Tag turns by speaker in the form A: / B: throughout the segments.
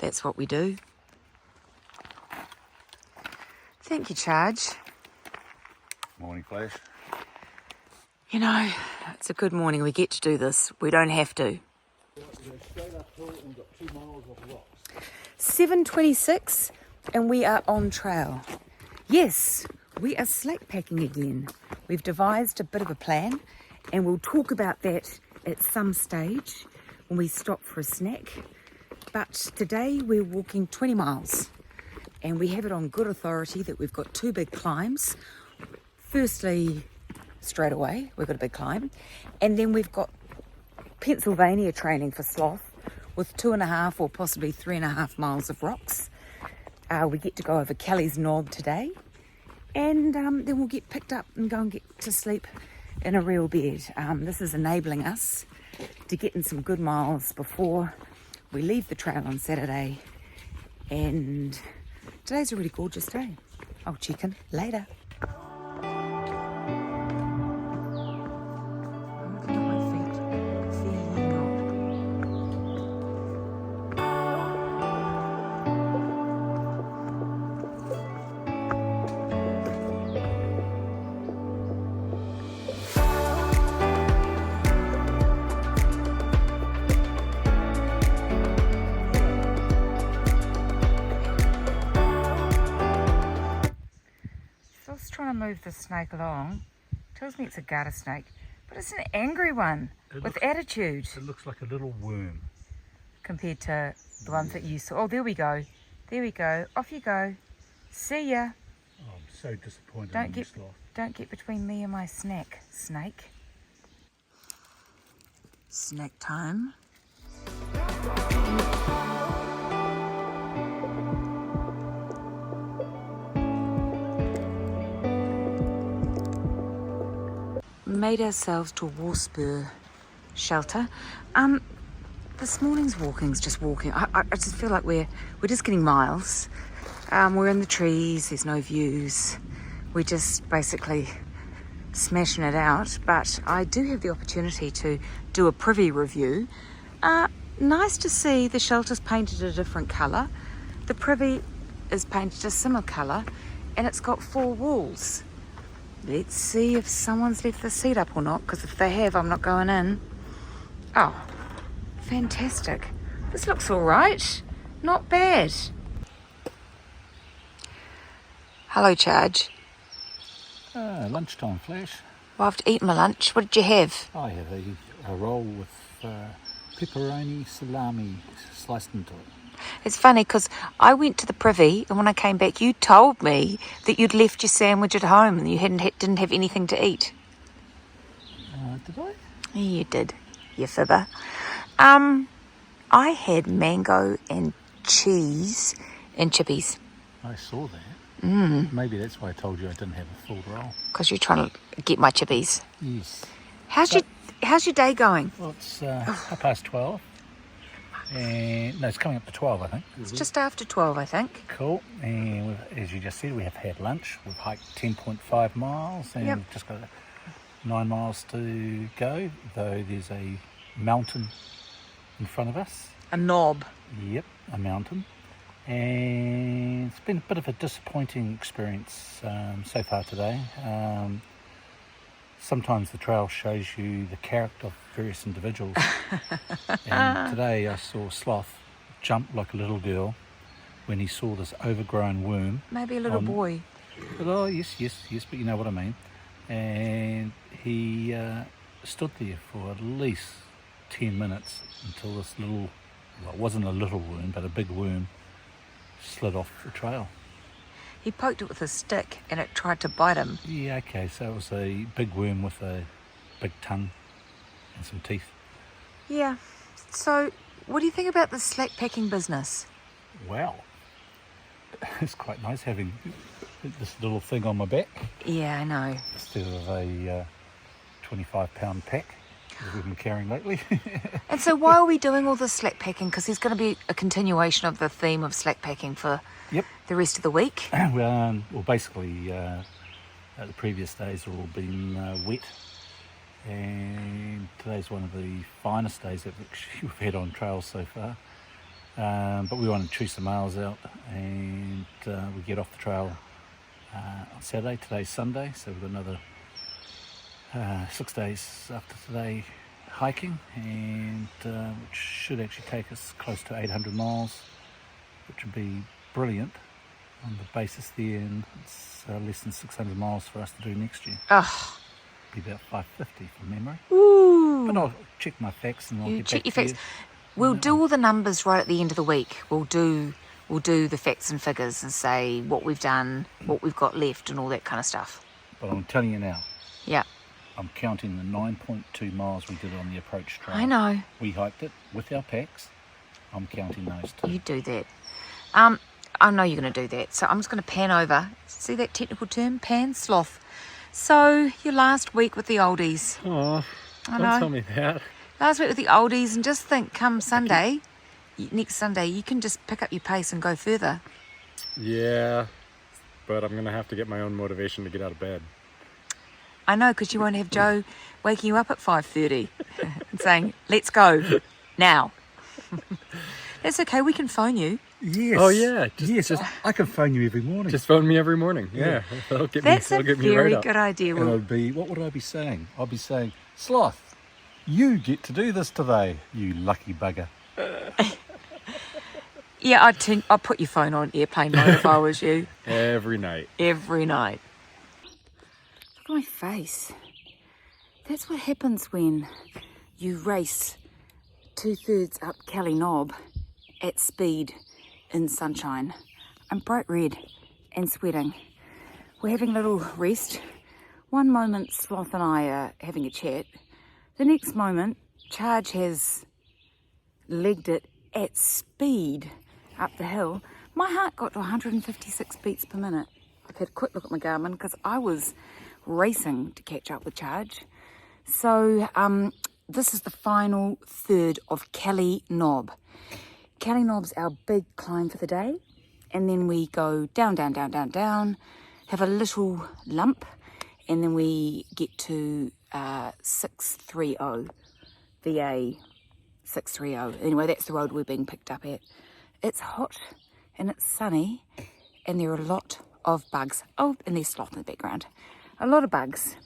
A: That's what we do. Thank you, Charge.
B: Morning, Flash.
A: You know, it's a good morning. We get to do this. We don't have to. 7:26 and we are on trail. Yes, we are slack packing again. We've devised a bit of a plan and we'll talk about that at some stage when we stop for a snack. But today we're walking 20 miles and we have it on good authority that we've got two big climbs. Firstly, straight away, we've got a big climb. And then we've got Pennsylvania training for sloth with 2.5 or possibly 3.5 miles of rocks. We get to go over Kelly's Knob today. And then we'll get picked up and go and get to sleep in a real bed. This is enabling us to get in some good miles before we leave the trail on Saturday. And today's a really gorgeous day. I'll check in later. Trying to move the snake along. Tells me it's a garter snake, but it's an angry one with attitude.
B: It looks like a little worm
A: compared to the ones that you saw. Oh, there we go. There we go. Off you go. See ya.
B: Oh, I'm so disappointed in you, sloth.
A: Don't get between me and my snack, snake. Snack time. Made ourselves to a war spur shelter. This morning's walking's just walking. I just feel like we're just getting miles. We're in the trees, there's no views. We're just basically smashing it out. But I do have the opportunity to do a privy review. Nice to see the shelter's painted a different colour. The privy is painted a similar colour and it's got 4 walls. Let's see if someone's left the seat up or not, because if they have, I'm not going in. Oh, fantastic. This looks all right. Not bad. Hello, Charge.
B: Lunchtime, Flash.
A: Well, I've eaten my lunch. What did you have?
B: I have a roll with pepperoni salami sliced into it.
A: It's funny because I went to the privy and when I came back, you told me that you'd left your sandwich at home and you didn't have anything to eat.
B: Did I?
A: You did, you fibber. I had mango and cheese and chippies.
B: I saw that. Maybe that's why I told you I didn't have a full roll.
A: Because you're trying to get my chippies.
B: Yes.
A: How's your day going?
B: Well, it's 12:30. And no, it's coming up to 12, I think.
A: It's just after 12, I think.
B: Cool. And as you just said, we have had lunch. We've hiked 10.5 miles and
A: Yep.
B: we've just got 9 miles to go, though there's a mountain in front of us.
A: A knob.
B: Yep, a mountain. And it's been a bit of a disappointing experience so far today. Sometimes the trail shows you the character of various individuals. And today I saw Sloth jump like a little girl when he saw this overgrown worm.
A: Maybe a little boy.
B: Oh, yes, but you know what I mean. And he stood there for at least 10 minutes until this little, well, it wasn't a little worm, but a big worm slid off the trail.
A: He poked it with a stick and it tried to bite him.
B: Yeah, okay, so it was a big worm with a big tongue and some teeth.
A: Yeah. So, what do you think about the slack packing business?
B: Wow. It's quite nice having this little thing on my back.
A: Yeah, I know.
B: Instead of a 25-pound pack that we've been carrying lately.
A: And so why are we doing all this slack packing? Because there's going to be a continuation of the theme of slack packing for the rest of the week.
B: Well, basically, the previous days have all been wet. And today's one of the finest days that we've had on trail so far. But we want to choose some males out, and we get off the trail on Saturday. Today's Sunday, so we've got another 6 days after today hiking, and which should actually take us close to 800 miles, which would be brilliant on the basis there, and it's less than 600 miles for us to do next year.
A: Oh,
B: Be about 550 from memory.
A: ooh.
B: But I'll check my facts and I'll
A: You
B: get
A: check
B: back
A: your
B: to
A: facts.
B: you.
A: We'll do all the numbers right at the end of the week. We'll do the facts and figures and say what we've done, what we've got left, and all that kind of stuff.
B: But I'm telling you now,
A: Yeah,
B: I'm counting the 9.2 miles we did on the approach trail.
A: I know.
B: We hiked it with our packs. I'm counting those too.
A: You do that. I know you're going to do that. So I'm just going to pan over. See that technical term? Pan sloth. So your last week with the oldies.
C: Oh,
A: I
C: don't
A: know.
C: tell me that.
A: Last week with the oldies, and just think, come Sunday, next Sunday, you can just pick up your pace and go further.
C: Yeah, but I'm going to have to get my own motivation to get out of bed.
A: I know, because you won't have Joe waking you up at 5:30 and saying, let's go now. That's okay, we can phone you.
B: Yes.
C: Oh, yeah,
B: I can phone you every morning.
C: Just phone me every morning. Yeah, that'll get
A: That's
C: me.
A: a
C: That'll get me right
A: very
C: up.
A: good idea.
B: and
A: Will.
B: I'd be, what would I be saying? I'd be saying, Sloth, you get to do this today, you lucky bugger.
A: Yeah, I'd put your phone on airplane mode if I was you.
C: Every night.
A: Every night. Look at my face. That's what happens when you race 2/3 up Kelly Knob at speed in sunshine. I'm bright red and sweating. We're having a little rest. One moment Sloth and I are having a chat. The next moment Charge has legged it at speed up the hill. My heart got to 156 beats per minute. I've had a quick look at my Garmin because I was racing to catch up with Charge. So this is the final third of Kelly Knob. Kelly Knob's our big climb for the day, and then we go down, down, down, down, down, have a little lump, and then we get to 630, VA 630. Anyway, that's the road we're being picked up at. It's hot and it's sunny, and there are a lot of bugs. Oh, and there's Sloth in the background. A lot of bugs.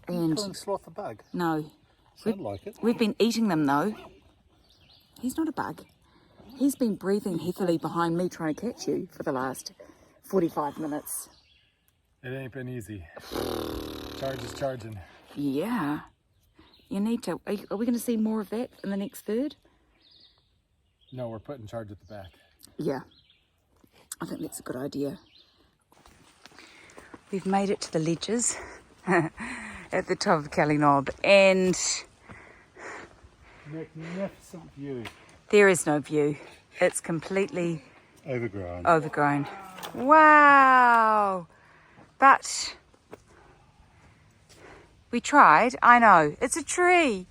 A: And
B: Calling Sloth a bug?
A: no,
B: Sound like it.
A: we've been eating them though. He's not a bug. He's been breathing heavily behind me trying to catch you for the last 45 minutes.
C: It ain't been easy. Charge is charging.
A: Yeah. You need to. Are we going to see more of that in the next third?
C: No, we're putting charge at the back.
A: Yeah. I think that's a good idea. We've made it to the ledges at the top of Kelly Knob, and
B: Magnificent view.
A: there is no view. It's completely
B: Overgrown.
A: overgrown. Wow! But we tried. I know. It's a tree.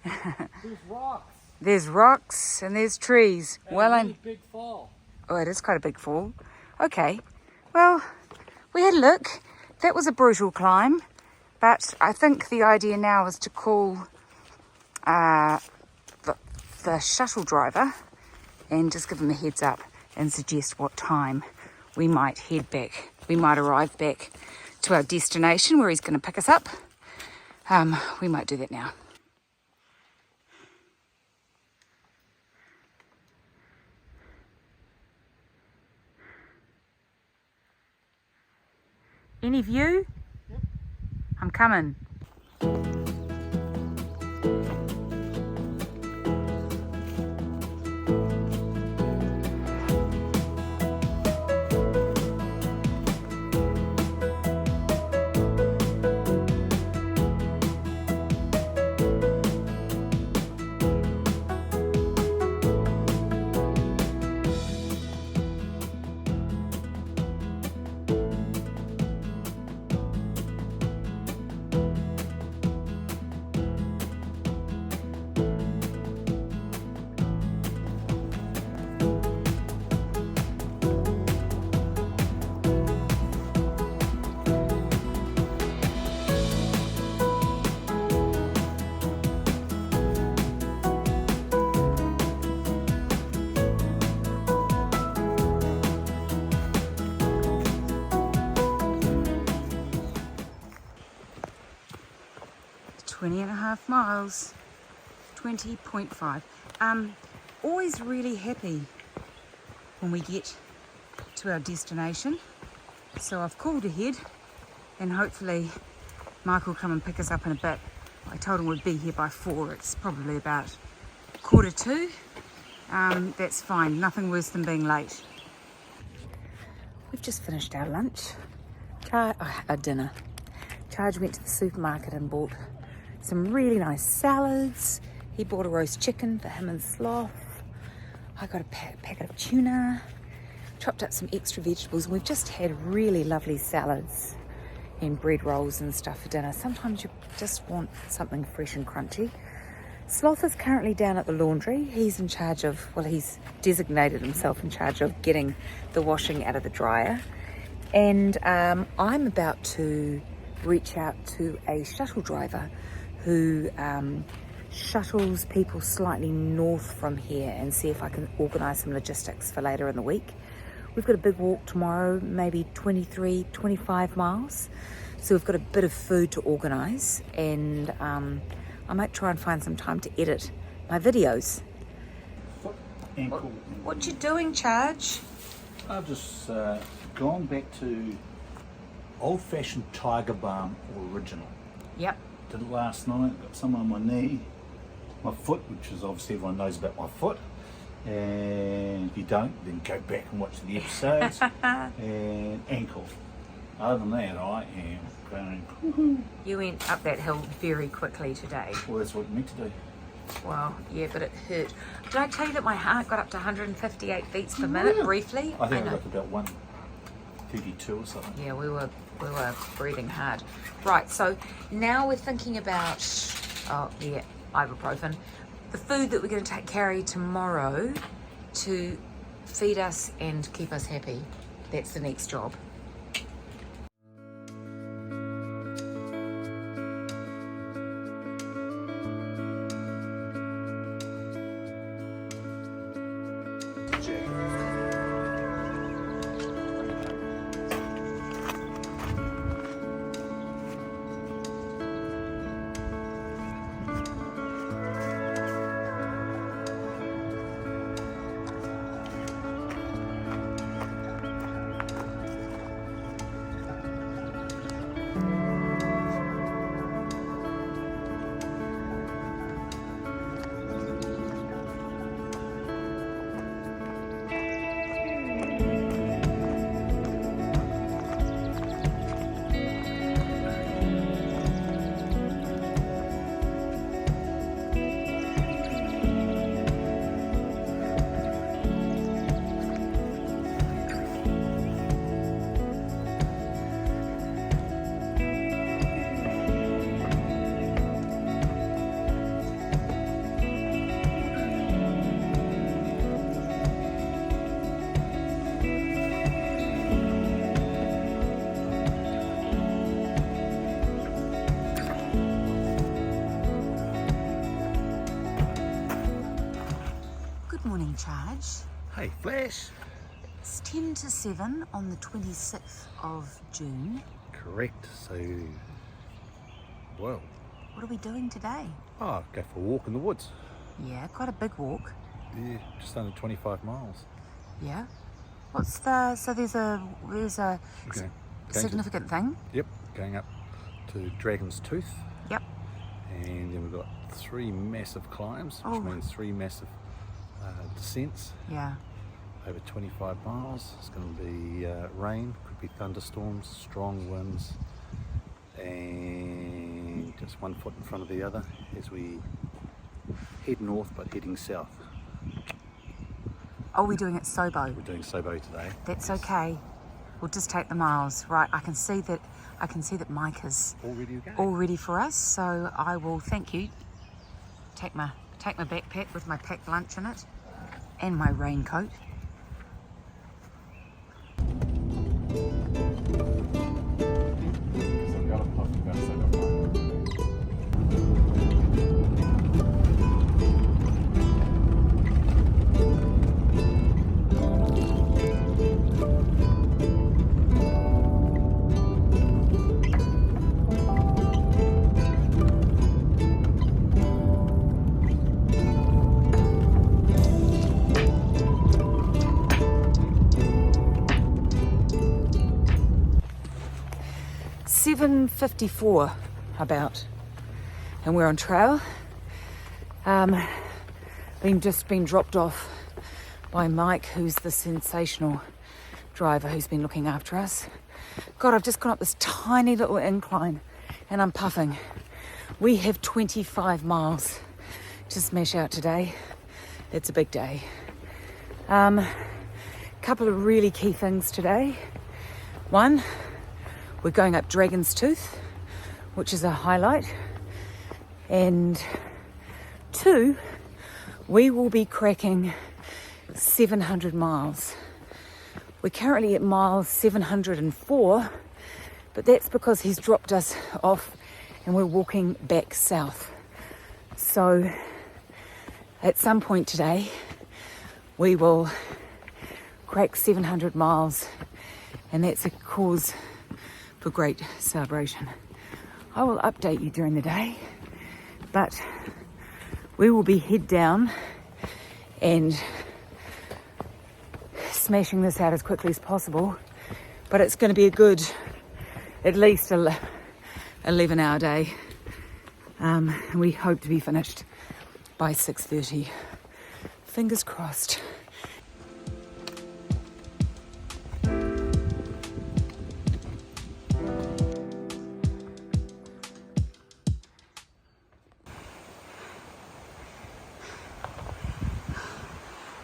B: There's rocks.
A: There's rocks and there's trees. Well, and
B: big fall.
A: oh, it is quite a big fall. Okay. Well, we had a look. That was a brutal climb, but I think the idea now is to call the shuttle driver and just give him a heads up and suggest what time we might head back. We might arrive back to our destination where he's going to pick us up. We might do that now. Any view? Yep. I'm coming. 20.5 miles, 20.5. Always really happy when we get to our destination. So I've called ahead and hopefully Mike will come and pick us up in a bit. I told him we'd be here by 4. It's probably about 1:45. That's fine, nothing worse than being late. We've just finished our lunch, our dinner. Charge went to the supermarket and bought some really nice salads. He bought a roast chicken for him and Sloth. I got a packet of tuna, chopped up some extra vegetables, and we've just had really lovely salads and bread rolls and stuff for dinner. Sometimes you just want something fresh and crunchy. Sloth is currently down at the laundry. He's in charge of, well, he's designated himself in charge of getting the washing out of the dryer. And I'm about to reach out to a shuttle driver who shuttles people slightly north from here and see if I can organise some logistics for later in the week. We've got a big walk tomorrow, maybe 23, 25 miles. So we've got a bit of food to organise, and I might try and find some time to edit my videos.
B: Foot, ankle.
A: What you doing, Charge?
B: I've just gone back to old-fashioned Tiger Balm original.
A: Yep.
B: Did it last night, got some on my knee, my foot, which is obviously everyone knows about my foot. And if you don't, then go back and watch the episodes. And ankle. Other than that, I am going woohoo.
A: You went up that hill very quickly today.
B: Well, that's what you meant to do.
A: Well, yeah, but it hurt. Did I tell you that my heart got up to 158 beats per minute briefly?
B: I think I got to about 132 or something.
A: Yeah, we were breathing hard. Right, so now we're thinking about, ibuprofen. The food that we're going to carry tomorrow to feed us and keep us happy. That's the next job. Charge.
B: Hey, Flash.
A: It's 10 to 7 on the 26th of June.
B: Correct. So, well.
A: What are we doing today?
B: Oh, go for a walk in the woods.
A: Yeah, quite a big walk.
B: Yeah, just under 25 miles.
A: Yeah. What's the, so there's a
B: Okay.
A: significant thing?
B: Yep, going up to Dragon's Tooth.
A: Yep.
B: And then we've got 3 massive climbs, which means 3 massive descents.
A: Yeah.
B: Over 25 miles. It's going to be rain, could be thunderstorms, strong winds, and just one foot in front of the other as we head north but heading south.
A: Oh, we're doing it Sobo.
B: We're doing Sobo today.
A: That's okay. We'll just take the miles. Right, I can see that Mike is all ready for us, so I will, thank you. Take my backpack with my packed lunch in it and my raincoat. 7:54 about, and we're on trail. Just been dropped off by Mike, who's the sensational driver who's been looking after us. God, I've just gone up this tiny little incline and I'm puffing. We have 25 miles to smash out today. It's a big day. Couple of really key things today. One, we're going up Dragon's Tooth, which is a highlight. And two, we will be cracking 700 miles. We're currently at mile 704, but that's because he's dropped us off and we're walking back south. So at some point today, we will crack 700 miles, and that's a cause for great celebration. I will update you during the day, but we will be head down and smashing this out as quickly as possible, but it's going to be a good at least 11-hour day. We hope to be finished by 6:30. Fingers crossed.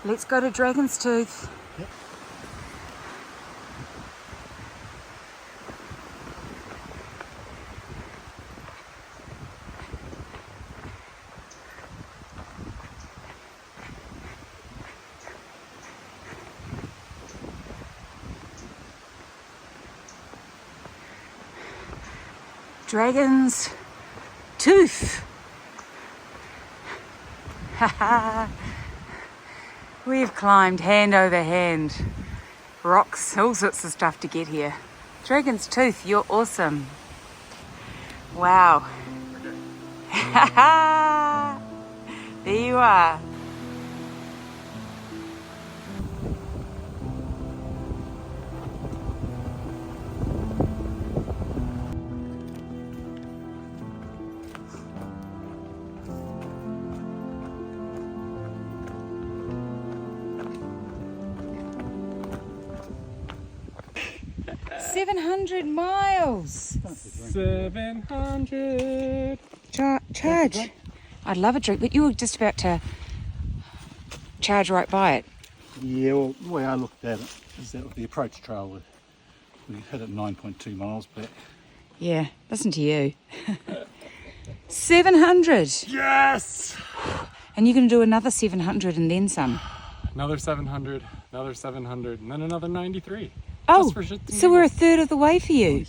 A: Let's go to Dragon's Tooth.
B: Yep.
A: Dragon's Tooth. Haha. We've climbed hand over hand, rocks, all sorts of stuff to get here. Dragon's Tooth, you're awesome. Wow. There you are. $700 miles.
C: 700.
A: Charge. I'd love a drink, but you were just about to charge right by it.
B: Yeah, well, the way I looked at it is that with the approach trail, we hit it 9.2 miles back.
A: Yeah, listen to you. 700.
C: Yes!
A: And you're going to do another 700 and then some.
C: Another 700, another 700, and then another 93.
A: Oh,
C: Just for shits and
A: so we're a
C: giggles.
A: third of the way for you.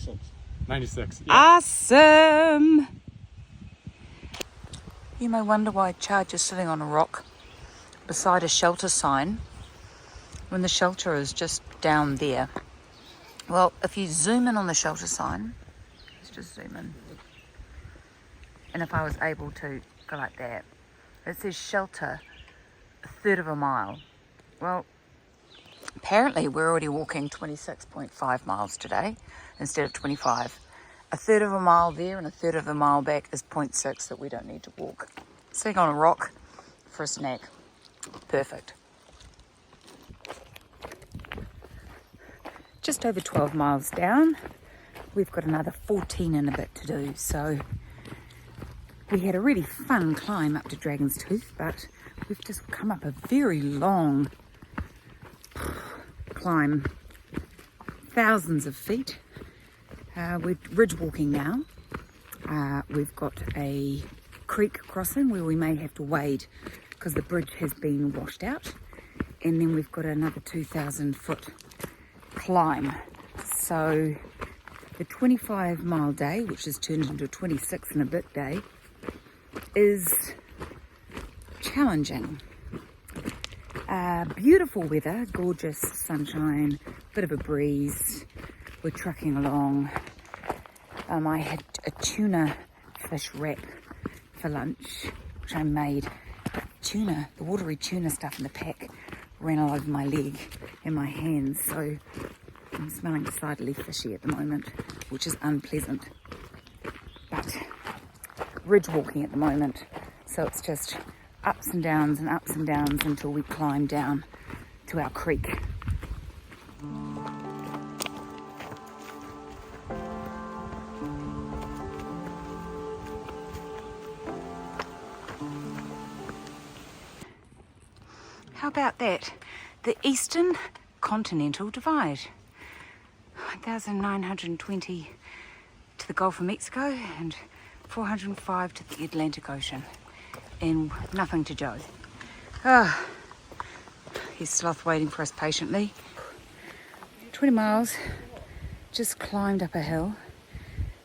C: 96. Yeah.
A: Awesome. You may wonder why Charge is sitting on a rock beside a shelter sign when the shelter is just down there. Well, if you zoom in on the shelter sign, let's just zoom in. And if I was able to go like that, it says shelter a third of a mile. Well, apparently we're already walking 26.5 miles today instead of 25. A third of a mile there and a third of a mile back is 0.6 that we don't need to walk. Sitting on a rock for a snack. Perfect. Just over 12 miles down. We've got another 14 and a bit to do. So we had a really fun climb up to Dragon's Tooth, but we've just come up a very long climb, thousands of feet. We're ridge walking now. We've got a creek crossing where we may have to wade because the bridge has been washed out, and then we've got another 2,000 foot climb. So the 25 mile day, which has turned into a 26 and a bit day, is challenging. Beautiful weather, gorgeous sunshine, bit of a breeze. We're trucking along. I had a tuna fish wrap for lunch, which I made. Tuna, the watery tuna stuff in the pack ran all over my leg and my hands, so I'm smelling slightly fishy at the moment, which is unpleasant. ridge walking at the moment. So it's just ups and downs until we climb down to our creek. How about that? The Eastern Continental Divide. 1,920 to the Gulf of Mexico and 405 to the Atlantic Ocean. And nothing to Joe. He's sloth waiting for us patiently. 20 miles, just climbed up a hill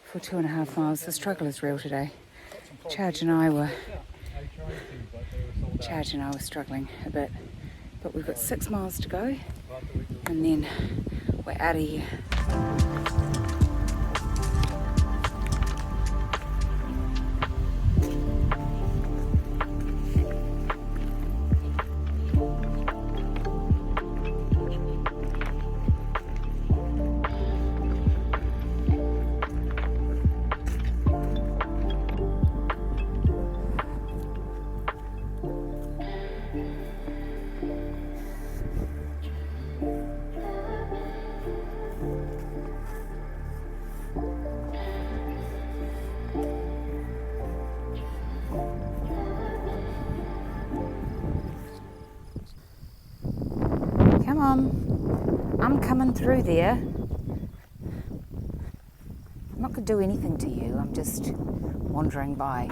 A: for 2.5 miles. The struggle is real today. Charge and I were struggling a bit, but we've got 6 miles to go and then we're out of here. Come on, I'm coming through there. I'm not going to do anything to you, I'm just wandering by.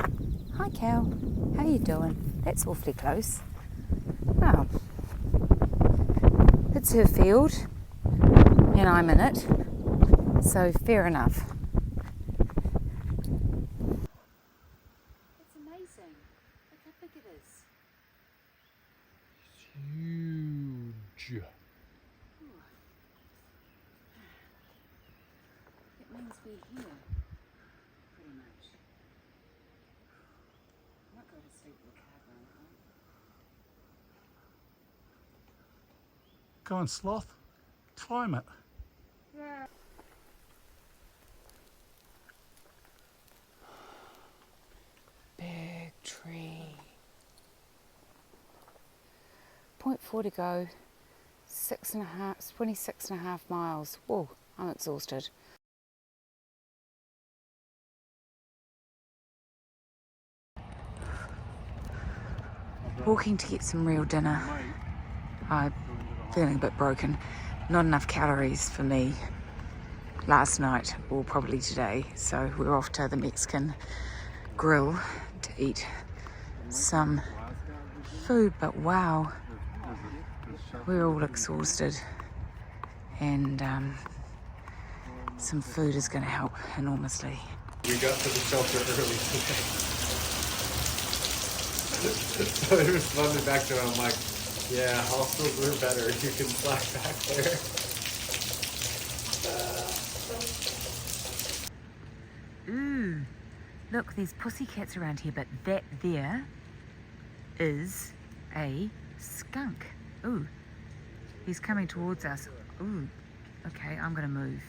A: Hi Cal, how you doing? That's awfully close. Oh, it's her field and I'm in it, so fair enough. It's amazing, look how big it is.
C: Huge.
A: It means we're here, pretty much. I might go to sleep with the car going home.
B: Go on, sloth. Climb it.
A: Yeah. Big tree. 0.4 to go. 26.5 miles. Whoa, I'm exhausted. Walking to get some real dinner. I'm feeling a bit broken. Not enough calories for me last night or probably today. So we're off to the Mexican grill to eat some food, but wow, we're all exhausted and some food is going to help enormously.
C: We got to the shelter early today. So I responded back to him, I'm like, yeah, hostels are better. You can slack back there.
A: Ooh, look, there's pussycats around here, but that there is a skunk. Ooh, he's coming towards us. Ooh, okay, I'm gonna move.